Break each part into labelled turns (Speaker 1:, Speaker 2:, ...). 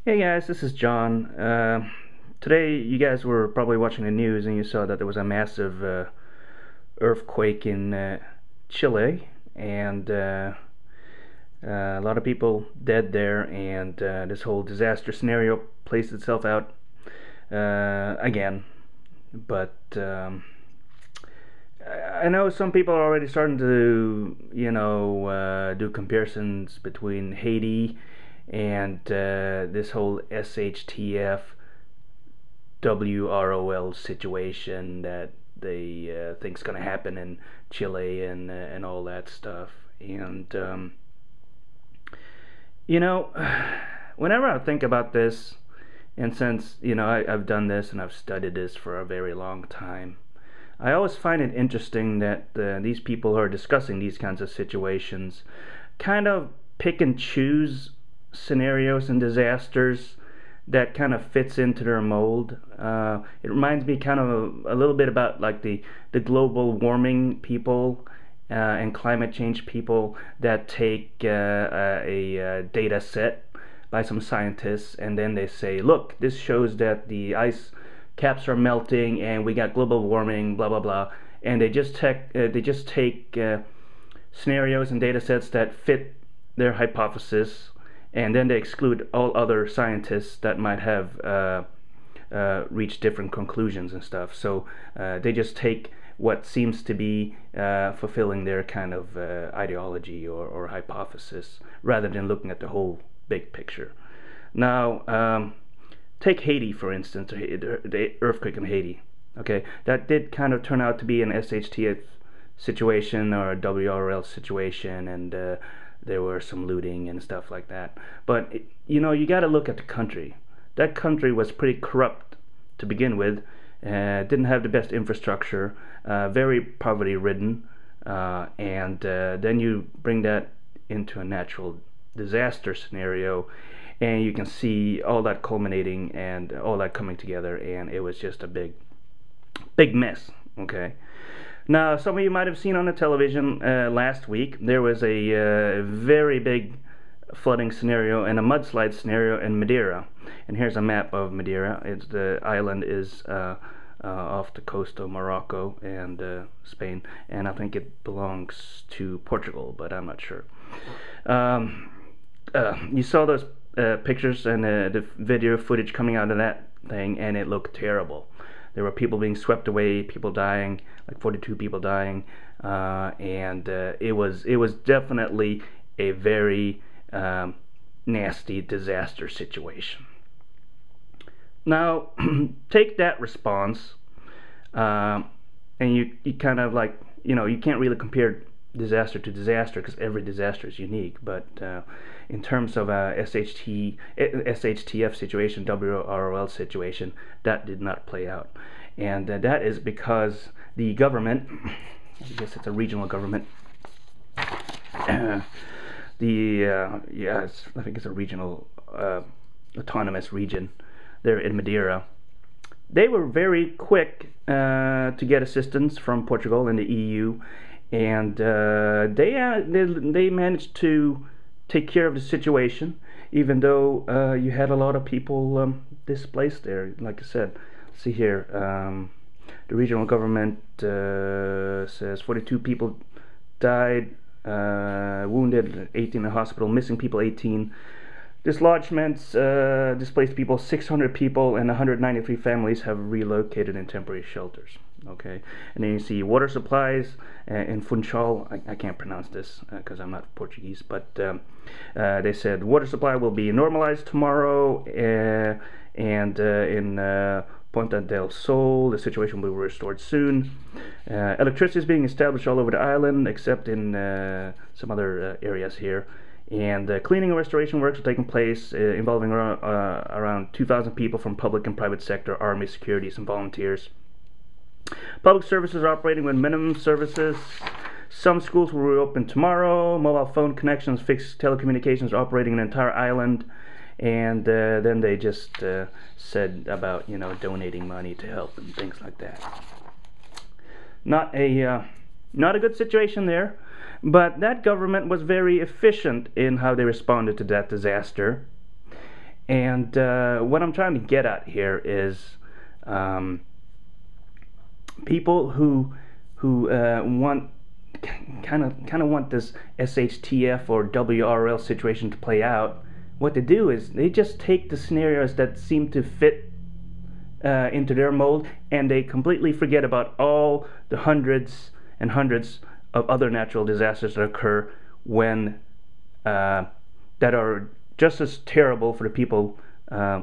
Speaker 1: Hey guys, this is John. Today you guys were probably watching the news and you saw that there was a massive earthquake in Chile, and a lot of people dead there, and this whole disaster scenario plays itself out again. But I know some people are already starting to, do comparisons between Haiti and this whole SHTF WROL situation that they think's going to happen in Chile and all that stuff. And you know, whenever I think about this, and since I've done this and I've studied this for a very long time, I always find it interesting that these people who are discussing these kinds of situations kind of pick and choose scenarios and disasters that kind of fits into their mold. It reminds me kind of a little bit about like the global warming people and climate change people that take a data set by some scientists, and then they say, look, this shows that the ice caps are melting and we got global warming, blah blah blah, and they just take scenarios and data sets that fit their hypothesis, and then they exclude all other scientists that might have reached different conclusions and stuff. So they just take what seems to be fulfilling their kind of ideology or hypothesis, rather than looking at the whole big picture. Now, take Haiti, for instance, the earthquake in Haiti. Okay, that did kind of turn out to be an SHTF situation or a WRL situation, and there were some looting and stuff like that. But you got to look at the country. That country was pretty corrupt to begin with. Didn't have the best infrastructure, very poverty-ridden, and then you bring that into a natural disaster scenario, and you can see all that culminating and all that coming together, and it was just a big mess. Okay. Now, some of you might have seen on the television last week, there was a very big flooding scenario and a mudslide scenario in Madeira. And here's a map of Madeira. The island is off the coast of Morocco and Spain, and I think it belongs to Portugal, but I'm not sure. You saw those pictures and the video footage coming out of that thing, and it looked terrible. There were people being swept away, people dying, like 42 people dying, and it was definitely a very nasty disaster situation. Now, take that response, and you kind of like, you can't really compare disaster to disaster because every disaster is unique, but in terms of a SHTF situation, WROL situation, that did not play out. And that is because the government, I guess it's a regional government, I think it's a regional autonomous region there in Madeira. They were very quick to get assistance from Portugal and the EU, and they managed to take care of the situation, even though you had a lot of people displaced there. Like I said, see here, the regional government says 42 people died, wounded 18 in the hospital, missing people 18. Dislodgements, displaced people 600 people, and 193 families have relocated in temporary shelters. Okay, and then you see water supplies in Funchal. I can't pronounce this because I'm not Portuguese, but they said water supply will be normalized tomorrow, and in Ponta del Sol the situation will be restored soon. Electricity is being established all over the island except in some other areas here. And cleaning and restoration works are taking place, involving around 2,000 people from public and private sector, army, securities, and volunteers. Public services are operating with minimum services. Some schools will reopen tomorrow. Mobile phone connections, fixed telecommunications are operating an entire island. And then they just said about donating money to help and things like that. Not a good situation there. But that government was very efficient in how they responded to that disaster. And what I'm trying to get at here is people who want kind of want this SHTF or WROL situation to play out. What they do is they just take the scenarios that seem to fit into their mold, and they completely forget about all the hundreds and hundreds of other natural disasters that occur when that are just as terrible for the people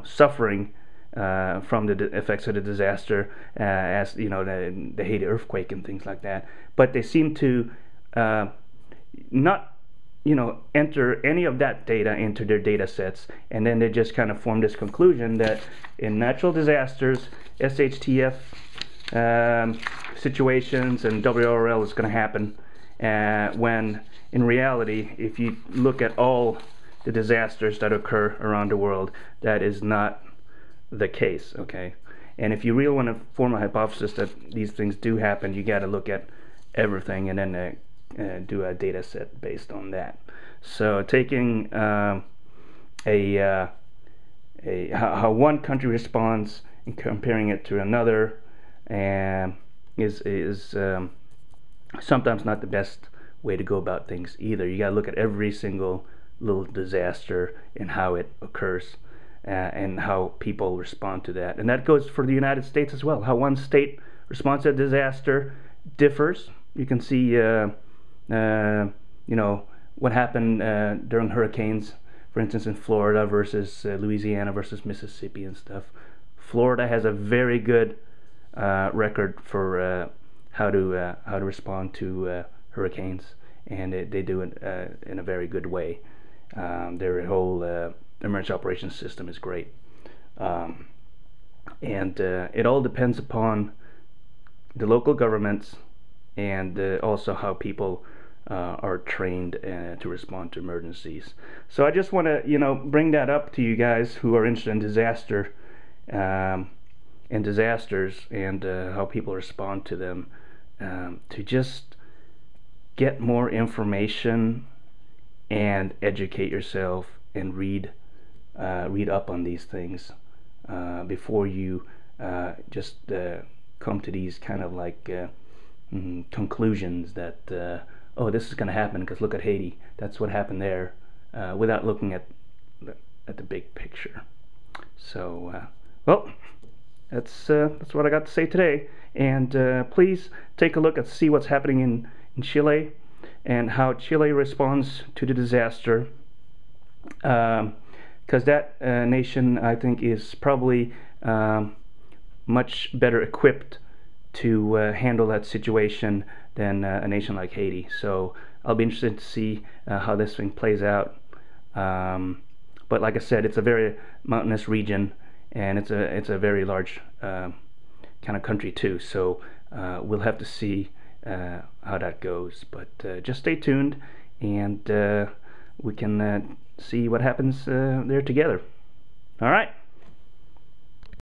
Speaker 1: suffering from the effects of the disaster as the Haiti earthquake and things like that. But they seem to not enter any of that data into their data sets, and then they just kind of form this conclusion that in natural disasters, SHTF situations and WRL is going to happen, when in reality, if you look at all the disasters that occur around the world, that is not the case, okay? And if you really want to form a hypothesis that these things do happen, you got to look at everything and then do a data set based on that. So taking how one country responds and comparing it to another is sometimes not the best way to go about things either. You got to look at every single little disaster and how it occurs and how people respond to that. And that goes for the United States as well. How one state responds to a disaster differs. You can see what happened during hurricanes, for instance, in Florida versus Louisiana versus Mississippi and stuff. Florida has a very good record for how to respond to hurricanes, and they do it in a very good way. Their whole emergency operations system is great, and it all depends upon the local governments and also how people are trained to respond to emergencies. So I just want to bring that up to you guys who are interested in disasters and how people respond to them, to just get more information and educate yourself and read up on these things before you just come to these kind of like conclusions that oh, this is going to happen because look at Haiti, that's what happened there, without looking at the big picture. So well, that's what I got to say today. And please take a look and see what's happening in Chile and how Chile responds to the disaster, because that nation, I think, is probably much better equipped to handle that situation than a nation like Haiti. So I'll be interested to see how this thing plays out. But like I said, it's a very mountainous region, and it's a very large kind of country too. So we'll have to see how that goes. But just stay tuned, and we can see what happens there together. All right.